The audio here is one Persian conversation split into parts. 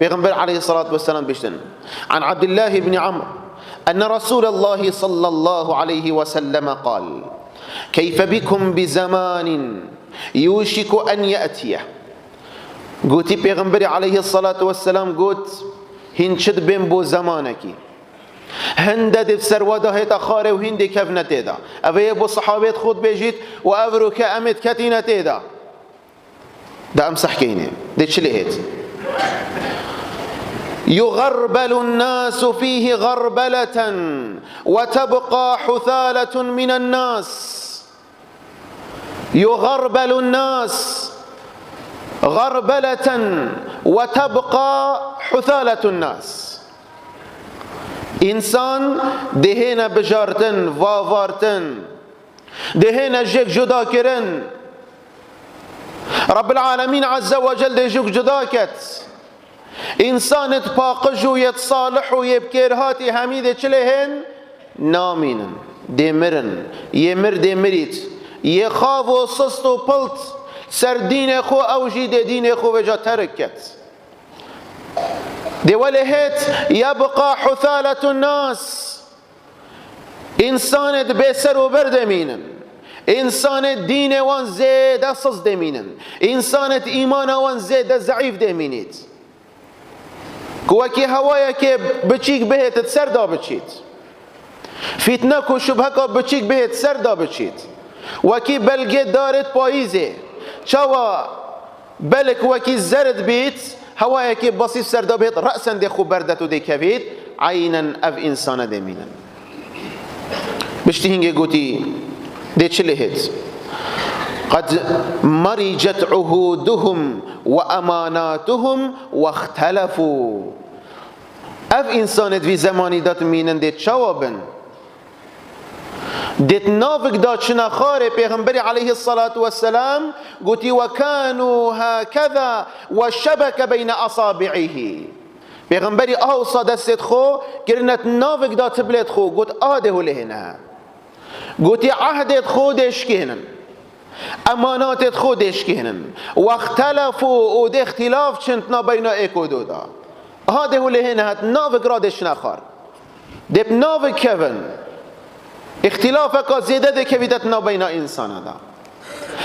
پیغمبر علیه الصلاة والسلام بشتن عن عبد الله بن عمرو أن رسول الله صلى الله عليه وسلم قال كيف بكم بزمان يوشك أن يأتيه. قوتي پیغمبر عليه الصلاة والسلام قوت هنشد بين بو زمانكي هندد بسر ودهت خاره وهندي كفنة تيدا أبي بو صحابات خود بيجيت وأفرو كأمت كتينة تيدا ده أمسح كيني ده چلهت يغربل الناس فيه غربلة وتبقى حثالة من الناس. يغربل الناس غربلة وتبقى حثالة الناس. إنسان دهنا بجارتن وافارتن دهنا جيك جدا كرن رب العالمين عز وجل ديجوك جداكت إنسان تباقج ويتصالح ويبكيرهاتي حميدة چلهن نامينن دمرن يمر دمريت يخاف وصست وپلت سر دين خو أوجي دين خو وجا تركت دي ولهت يبقى حثالة الناس. إنسان بسر وبردمينن إنسان دين وان زيادة صص دمينن إنسان إيمان وان زيادة ضعيف دمينيت كوكي هوايا كي بچيك بهت تسردا بچيت فتنك وشبهك بچيك بهت تسردا بچيت وكي بلغي دارت پايزه چوا بلك وكي زرد بيت هوايا كي بسيط سردا بهت رأسا دي خبردتو دي كبيت عينا اف إنسان دمينن بشتهنگي قوتي دي چلهت قد مرجت عهودهم وأماناتهم واختلفوا. اف انسانت في زماني دات مينن ديت شوابن ديت نافق دات شنخار پیغمبر عليه الصلاة والسلام قوتي وكانوا هكذا وشبك بين أصابعه. پیغمبری اوصا دست خو کرنت نافق دات بلد خو قوت آده لهنا قوتي عهدت خودش كهنن امانات خودش كهنن واختلفوا ود اختلاف چنتنا بين ايكو دودا هذا لهنا هات نافق رادش نخار دب نافق كفن اختلافك زيادة ده كبيدتنا بين انسان دا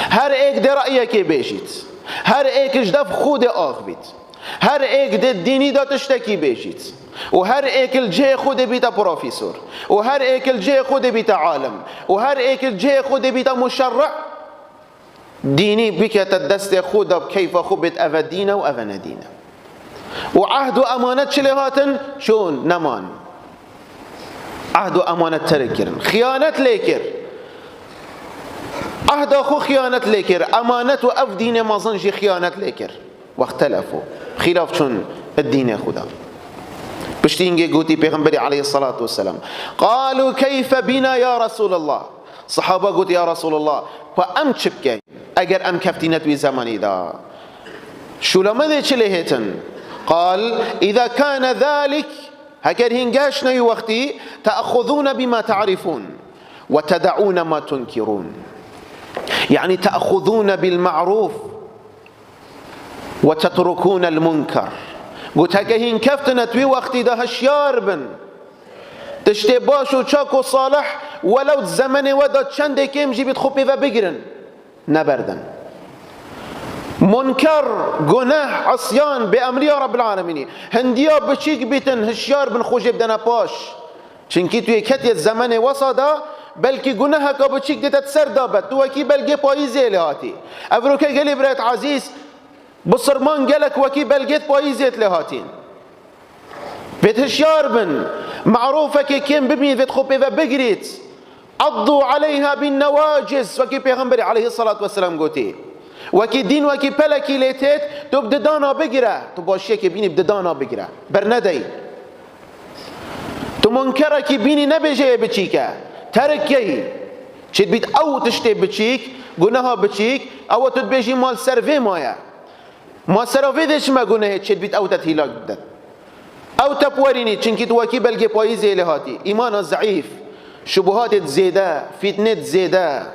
هر ایک ده رأيه که بيشيت هر ایک جدف خود آخ بيت هر ایک ده ديني دا تشتكي بيشيت وهر ایک الجه خود بيتا بروفيسور وهر ایک الجه خود بيتا عالم وهر ایک الجه خود بيتا مشرع ديني بك الدست خود كيف خبت أفدينا وأفندينا وعهد أمانة شلهاتن شون نمان عهد أمانة تركرن خيانة ليكر عهد أخو خيانة ليكر أمانة وأفدين ما ظنش خيانة ليكر واختلفوا خلاف شون الدين خدا بشتينجي قوتي بيغمبري عليه الصلاة والسلام قالوا كيف بنا يا رسول الله. صحابة قلت يا رسول الله فأم شبكي اگر ام كفتينت في زماني دا شو لما ذي چلهتن قال إذا كان ذلك هكذا هنگاشنا وقتي تأخذون بما تعرفون وتدعون ما تنكرون. يعني تأخذون بالمعروف وتتركون المنكر. قلت هكذا هنكفتنت في وقتي دا هشيار بن تشتي باشو چاكو صالح ولو الزمن ودا چند كم جيبت خوبي و بگرن نبردن منكر گناه عصيان بأمر رب العالمين هنديا بچيك بيتن هشيار بن خوش بدنا باش چنكي توی كتي الزمن وصدا بلكي گناه کا بچيك ديت سر دابت تو كي بلگي پايزه لهاتي افروكه گلي برات عزيز بصرمان گلك وكي بلگيت پايزه لهاتين بيت هشيار بن معروفه كي كم ببني فيت خوبي و بگريت عضوا عليها بالنواجز وكي پیغمبر عليه الصلاة والسلام قوتي وكي دين وكي پلكي ليتت تو بددانا بگره تو باشيه كي بيني بددانا بگره برندي تو منكره كي بيني نبجيه بچيكه تركيه چید بيت او تشتي بچيك گناها بچيك او تدبجي مال سروي مايا ما سروي دش ما گناه چید بيت او تتهيلاك بدد او تپوريني چنكي تو وكي بلگي پايزه لهاتي ايمان ضعيف شبهات زيادة فتنة زيادة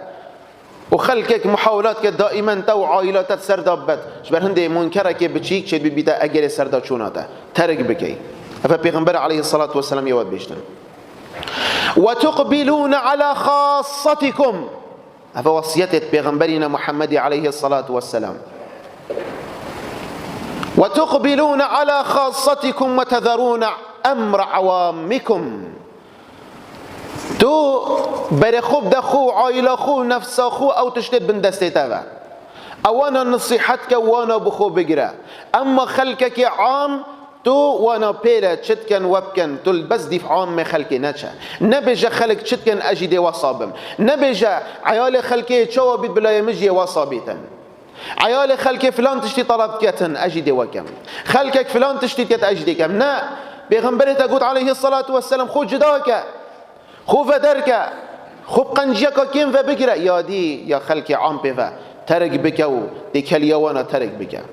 وخلقك محاولات که دائما تو عائلاتت سردابت شبر هنده منکره که بچیک چید ببیتا اگر سردا چوناته ترک بکی. افا پیغمبر علیه الصلاة والسلام یواد بیشتن. وتقبلون على خاصتكم، افا وصیتت پیغمبرنا محمد علیه الصلاة والسلام. وتقبلون على خاصتكم وتذرون امر عوامكم، تو بر خوب دخو عائله خو نفس خو او تشتت بن دستيتا اوانا نصيحتك وانا بخو بقرا، اما خلقك عام تو وانا بيلا تشتكن وبكن تل بس ديف عام خلقي نتشا نبجا خلق تشتكن اجدي وصابم، نبجا عيال خلقي تشوا بيت بلا يمجي وصابيتا، عيال خلقي فلان تشتي طلب كتن اجدي وكم، خلقك فلان تشتي كت اجدي كم. نا بيغمبري تقول عليه الصلاة والسلام خو جداك خو فدرك خو قنجيك كيم فبقرا يا دي يا خلقي عام بفا ترك بكو دي كليوانا ترك بك.